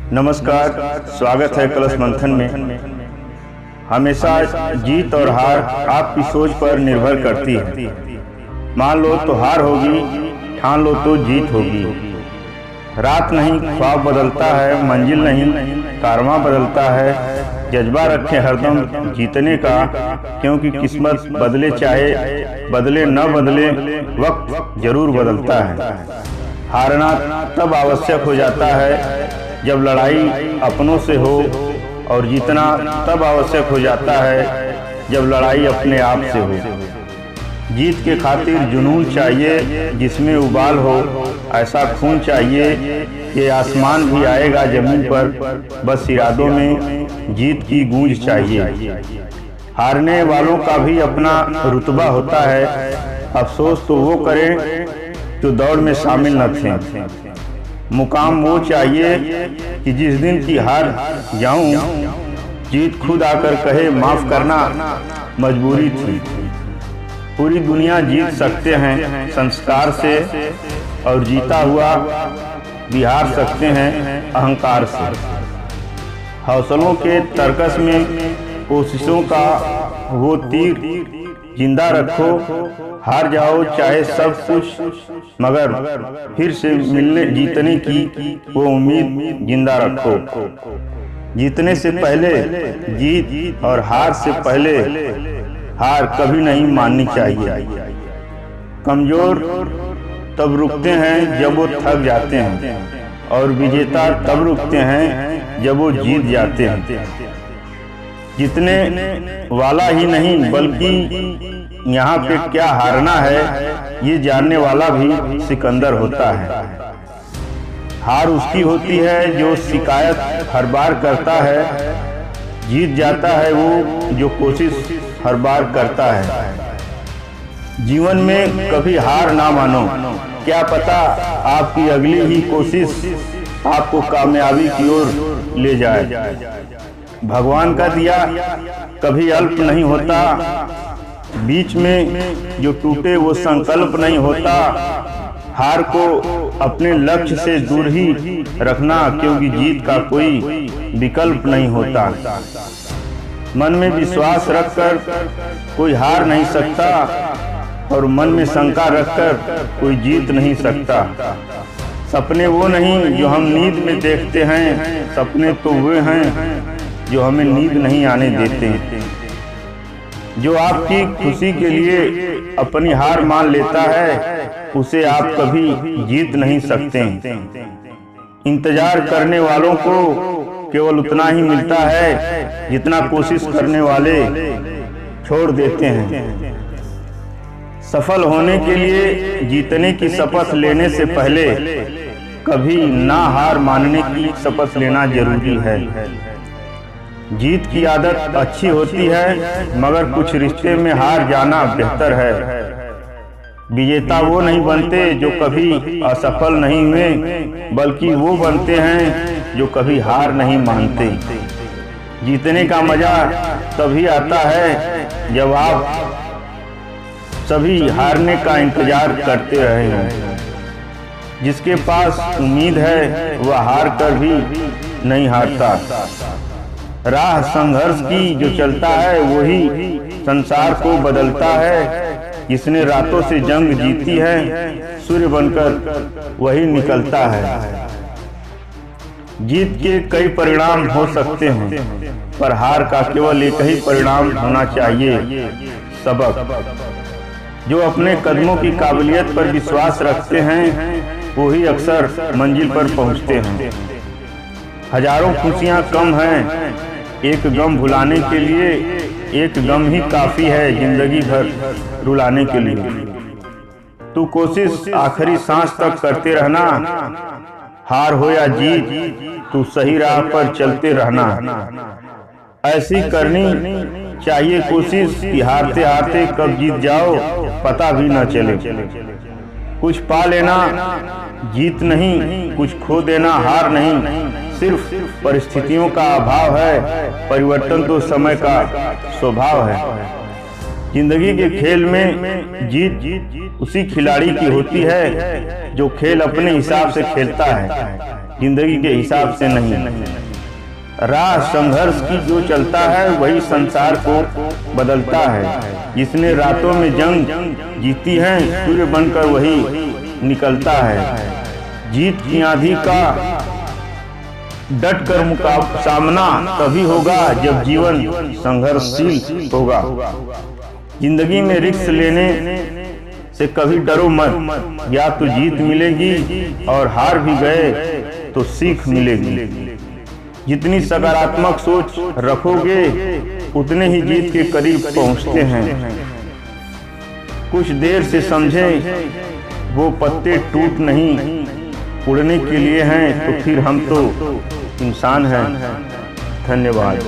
नमस्कार, स्वागत है कलश मंथन में। हमेशा जीत और हार आपकी सोच पर निर्भर करती है। मान लो तो हार होगी, ठान लो तो जीत होगी। रात नहीं ख्वाब बदलता है, मंजिल नहीं कारवां बदलता है। जज्बा रखें हरदम जीतने का, क्योंकि किस्मत बदले चाहे बदले न बदले, वक्त जरूर बदलता है। हारना तब आवश्यक हो जाता है जब लड़ाई अपनों से हो, और जीतना तब आवश्यक हो जाता है जब लड़ाई अपने आप से हो। जीत के खातिर जुनून चाहिए जिसमें उबाल हो, ऐसा खून चाहिए कि आसमान भी आएगा जमीन पर, बस इरादों में जीत की गूंज चाहिए। हारने वालों का भी अपना रुतबा होता है, अफसोस तो वो करें जो दौड़ में शामिल न थे। मुकाम वो चाहिए कि जिस दिन की हार जाऊं, जीत खुद आकर कहे माफ करना मजबूरी थी। पूरी दुनिया जीत सकते हैं संस्कार से, और जीता हुआ भी हार सकते हैं अहंकार से। हौसलों के तर्कस में कोशिशों का वो तीर जिंदा रखो। हार जाओ चाहे सब कुछ, मगर फिर से मिलने जीतने की वो उम्मीद जिंदा रखो। जीतने से पहले जीत और हार से पहले हार कभी नहीं माननी चाहिए। कमजोर तब रुकते हैं जब वो थक जाते हैं, और विजेता तब रुकते हैं जब वो जीत जाते हैं। जीतने वाला ही नहीं बल्कि यहाँ पे क्या हारना है ये जानने वाला भी सिकंदर होता है। हार उसकी होती है जो शिकायत हर बार करता है, जीत जाता है वो जो कोशिश हर बार करता है। जीवन में कभी हार ना मानो, क्या पता आपकी अगली ही कोशिश आपको कामयाबी की ओर ले जाए। भगवान का दिया कभी अल्प नहीं होता, बीच में जो टूटे वो संकल्प नहीं होता। हार को अपने लक्ष्य से दूर ही रखना, क्योंकि जीत का कोई विकल्प नहीं होता। मन में विश्वास रखकर कोई हार नहीं सकता, और मन में शंका रखकर कोई जीत नहीं सकता। सपने वो नहीं जो हम नींद में देखते हैं, सपने तो वे हैं जो हमें नींद नहीं आने देते। जो आपकी खुशी के लिए अपनी हार मान लेता है, उसे आप कभी जीत नहीं सकते। इंतजार करने वालों को केवल उतना ही मिलता है जितना कोशिश करने वाले छोड़ देते हैं। सफल होने के लिए जीतने की शपथ लेने से पहले कभी ना हार मानने की शपथ लेना जरूरी है। जीत की आदत अच्छी होती है, मगर कुछ रिश्ते में हार जाना बेहतर है। विजेता वो नहीं बनते जो कभी असफल नहीं हुए, बल्कि वो बनते हैं जो कभी हार नहीं मानते। जीतने का मजा तभी आता है जब आप सभी हारने का इंतजार करते रहे हैं। जिसके पास उम्मीद है वह हार कर भी नहीं हारता। राह संघर्ष की जो चलता है वही संसार को बदलता है। जिसने रातों से जंग जीती है, सूर्य बनकर वही निकलता है। जीत के कई परिणाम हो सकते हैं, पर हार का केवल एक ही परिणाम होना चाहिए, सबक। जो अपने कदमों की काबिलियत पर विश्वास रखते हैं वही अक्सर मंजिल पर पहुंचते हैं। हजारों खुशियां कम हैं एक गम भुलाने के लिए, एक गम ही काफी है जिंदगी भर रुलाने के लिए। तू कोशिश आखिरी सांस तक करते रहना, हार हो या जीत तू सही राह पर चलते रहना। ऐसी करनी चाहिए कोशिश कि हारते हारते कब जीत जाओ पता भी न चले। कुछ पा लेना जीत नहीं, कुछ खो देना हार नहीं, सिर्फ परिस्थितियों का अभाव है। परिवर्तन तो समय का स्वभाव है। जिंदगी के खेल में जीत उसी खिलाड़ी की होती है जो खेल अपने हिसाब से खेलता है। जिंदगी के हिसाब से नहीं। राह संघर्ष की जो चलता है वही संसार को बदलता है। जिसने रातों में जंग जीती है सूर्य बनकर वही निकलता है। जीत की आंधी का डट कर सामना तभी होगा जब जीवन संघर्षशील होगा। जिंदगी में रिस्क लेने से कभी डरो मत, या तो जीत मिलेगी और हार भी गए तो सीख मिलेगी। जितनी सकारात्मक सोच रखोगे उतने ही जीत के करीब पहुंचते हैं। कुछ देर से समझें वो पत्ते टूट नहीं उड़ने के लिए हैं, तो फिर हम तो इंसान हैं। धन्यवाद।